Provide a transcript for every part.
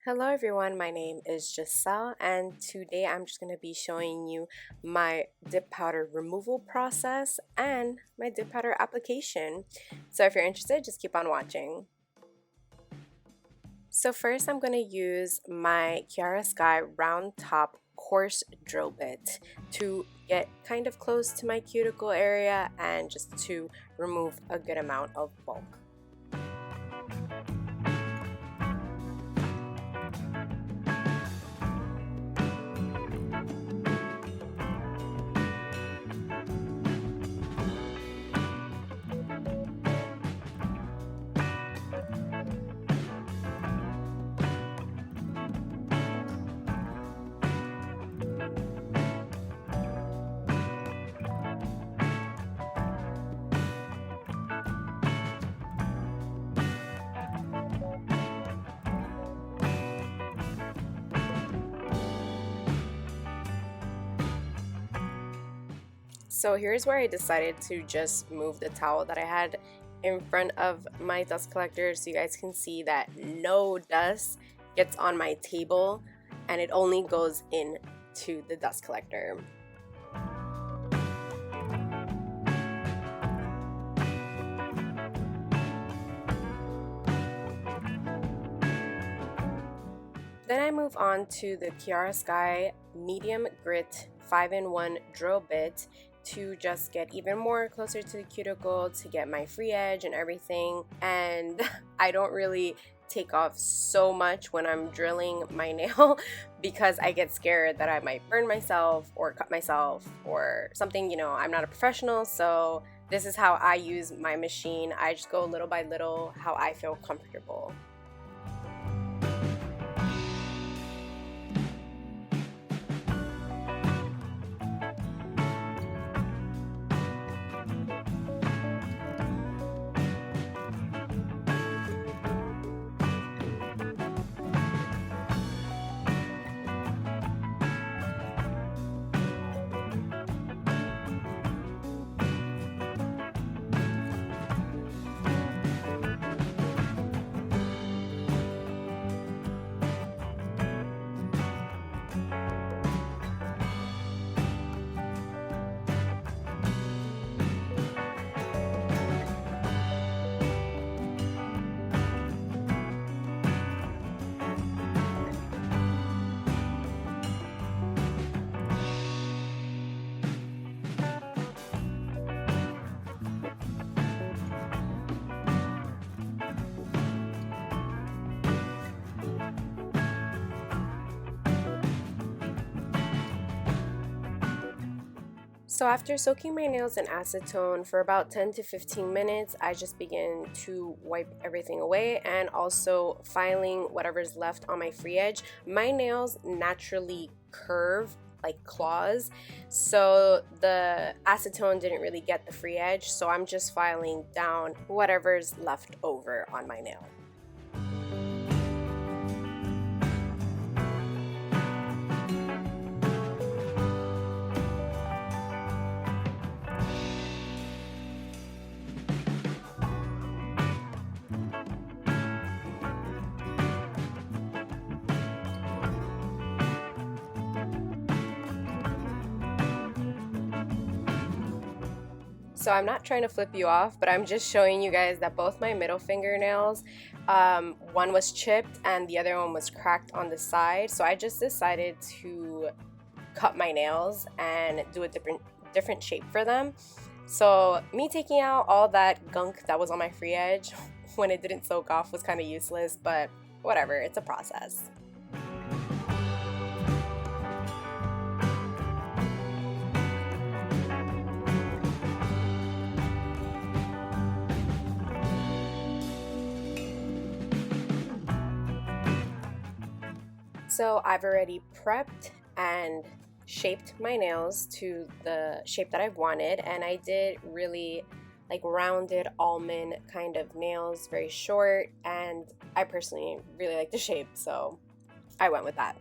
Hello everyone, my name is Gissel and today I'm just going to be showing you my dip powder removal process and my dip powder application. So if you're interested, just keep on watching. So first I'm going to use my Kiara Sky round top coarse drill bit to get kind of close to my cuticle area and just to remove a good amount of bulk. So here's where I decided to just move the towel that I had in front of my dust collector so you guys can see that no dust gets on my table and it only goes into the dust collector. Then I move on to the Kiara Sky medium grit 5-in-1 drill bit to just get even more closer to the cuticle to get my free edge and everything. And I don't really take off so much when I'm drilling my nail because I get scared that I might burn myself or cut myself or something. You know, I'm not a professional, so this is how I use my machine. I just go little by little how I feel comfortable. So after soaking my nails in acetone for about 10 to 15 minutes, I just begin to wipe everything away and also filing whatever's left on my free edge. My nails naturally curve like claws, so the acetone didn't really get the free edge, so I'm just filing down whatever's left over on my nail. So I'm not trying to flip you off, but I'm just showing you guys that both my middle fingernails, one was chipped and the other one was cracked on the side. So I just decided to cut my nails and do a different shape for them. So me taking out all that gunk that was on my free edge when it didn't soak off was kind of useless, but whatever, it's a process. So I've already prepped and shaped my nails to the shape that I wanted, and I did really like rounded almond kind of nails, very short, and I personally really like the shape, so I went with that.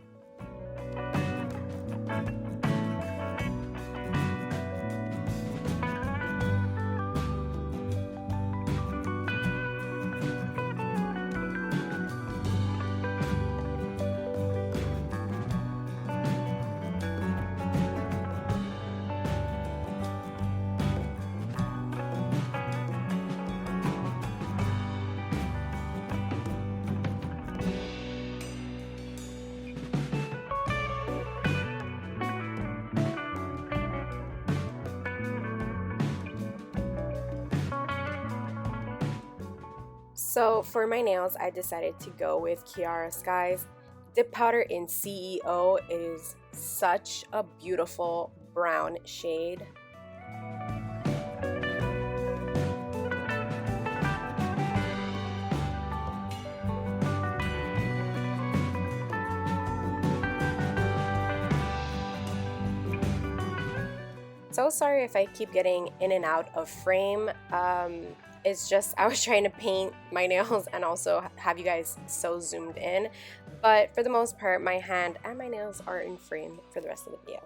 So for my nails, I decided to go with Kiara Sky's Dip Powder in CEO. It is such a beautiful brown shade. So sorry if I keep getting in and out of frame. It's just I was trying to paint my nails and also have you guys so zoomed in. But for the most part, my hand and my nails are in frame for the rest of the video.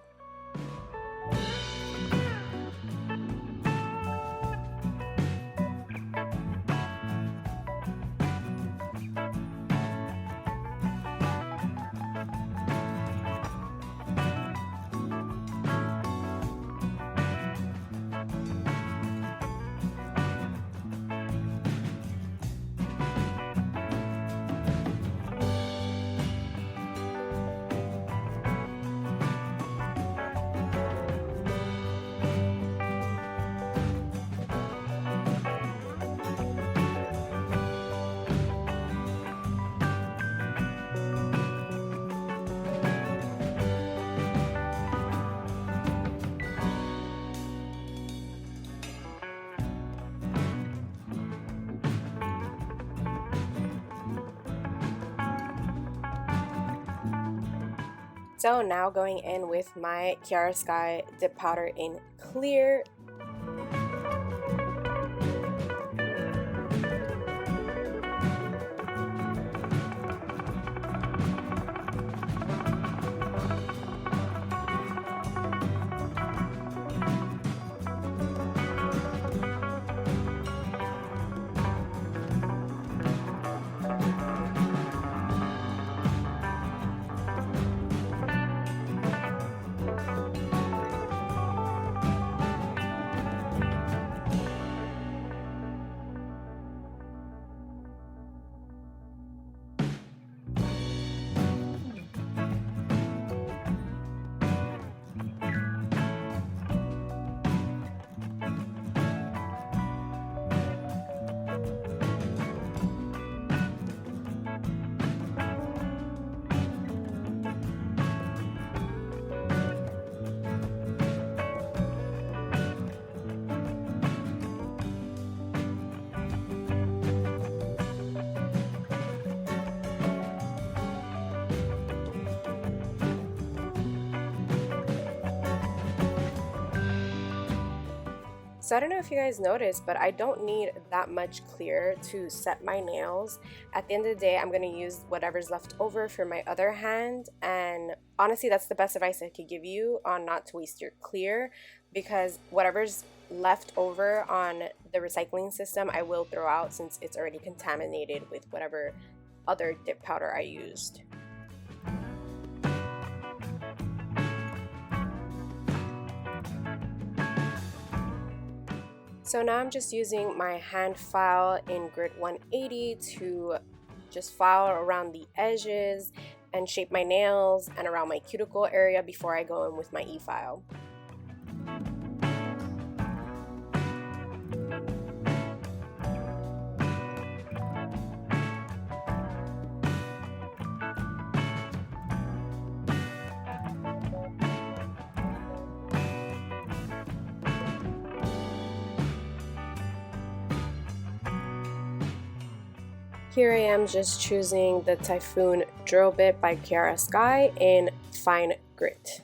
So now going in with my Kiara Sky Dip Powder in clear. So I don't know if you guys noticed, but I don't need that much clear to set my nails. At the end of the day, I'm going to use whatever's left over for my other hand. And honestly, that's the best advice I could give you on not to waste your clear, because whatever's left over on the recycling system, I will throw out since it's already contaminated with whatever other dip powder I used. So now I'm just using my hand file in grit 180 to just file around the edges and shape my nails and around my cuticle area before I go in with my e-file. Here I am just choosing the Typhoon drill bit by Kiara Sky in fine grit.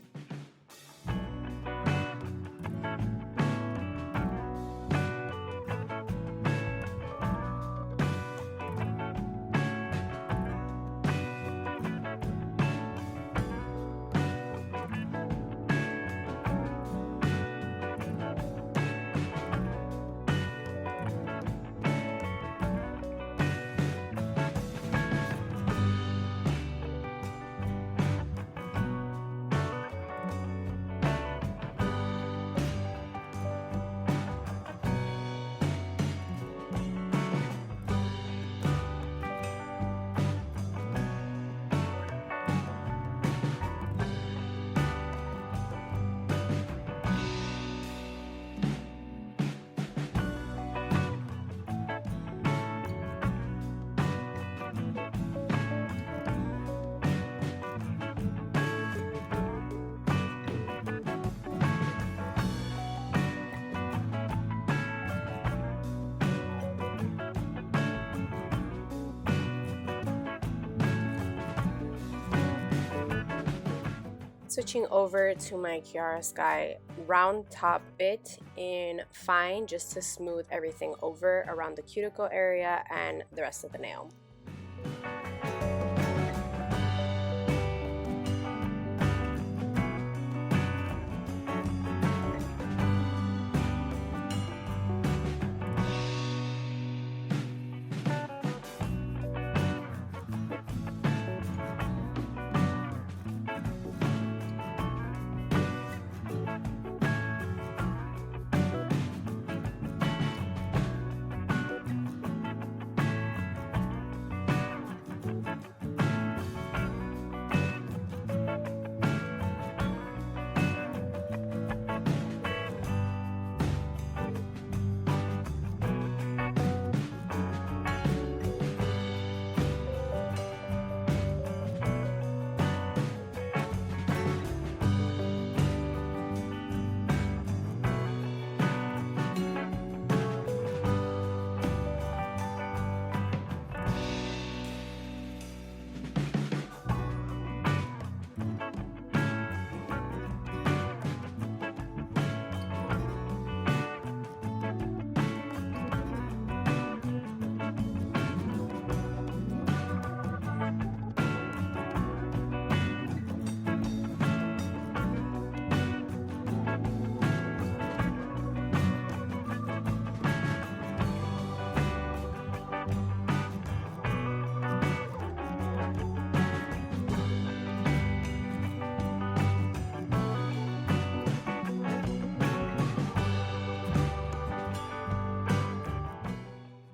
switching over to my Kiara Sky round top bit in fine just to smooth everything over around the cuticle area and the rest of the nail.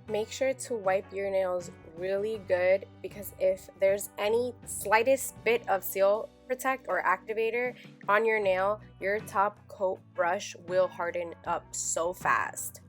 Make sure to wipe your nails really good, because if there's any slightest bit of seal protect or activator on your nail, your top coat brush will harden up so fast.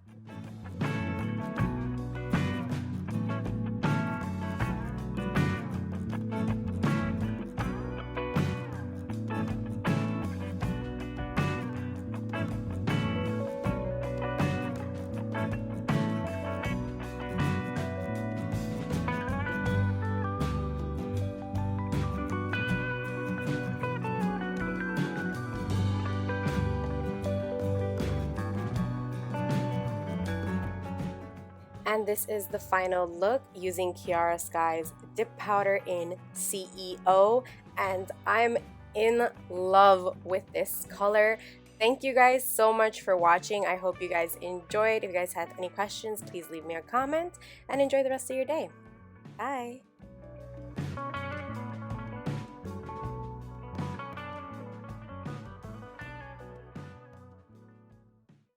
And this is the final look using Kiara Sky's Dip Powder in CEO, and I'm in love with this color. Thank you guys so much for watching. I hope you guys enjoyed. If you guys had any questions, please leave me a comment, and enjoy the rest of your day. Bye!